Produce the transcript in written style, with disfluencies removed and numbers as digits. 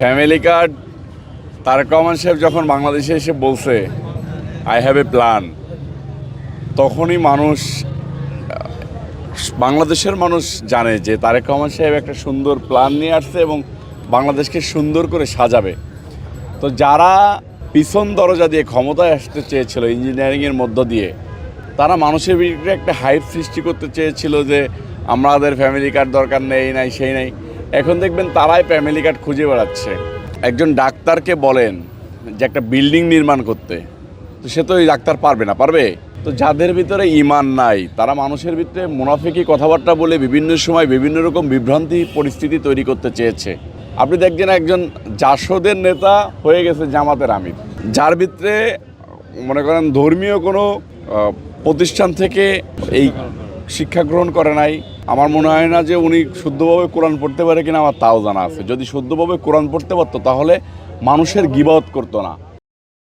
Family card Tarique Rahman সাহেব যখন বাংলাদেশে এসে বলছে আই হ্যাভ এ প্ল্যান, তখনই বাংলাদেশের মানুষ জানে যে তারেক রহমান সাহেব একটা সুন্দর প্ল্যান নিয়ে আসছে এবং বাংলাদেশকে সুন্দর করে সাজাবে। তো যারা পিছন দরজা দিয়ে ক্ষমতায় আসতে চেয়েছিল ইঞ্জিনিয়ারিংয়ের মধ্য দিয়ে, তারা মানুষের ভিতরে একটা হাইপ সৃষ্টি করতে চেয়েছিল যে আমাদের ফ্যামিলি কার্ড দরকার নেই, এই নাই সেই নাই। এখন দেখবেন তারাই ফ্যামিলি কার্ড খুঁজে বেড়াচ্ছে। একজন ডাক্তারকে বলেন যে একটা বিল্ডিং নির্মাণ করতে, তো সে তো ওই ডাক্তার পারবে না, পারবে? তো যাদের ভিতরে ঈমান নাই, তারা মানুষের ভিতরে মুনাফিকি কথাবার্তা বলে বিভিন্ন সময় বিভিন্ন রকম বিভ্রান্তি পরিস্থিতি তৈরি করতে চেয়েছে। আপনি দেখছেন একজন জাসদের নেতা হয়ে গেছে জামাতের আমির, যার ভিতরে মনে করেন ধর্মীয় কোনো প্রতিষ্ঠান থেকে এই শিক্ষা গ্রহণ করে নাই। আমার মনে হয় না যে উনি শুদ্ধভাবে কোরআন পড়তে পারে কিনা, আমার তাও জানা আছে। যদি শুদ্ধভাবে কোরআন পড়তে পারতো তাহলে মানুষের গীবত করতো না।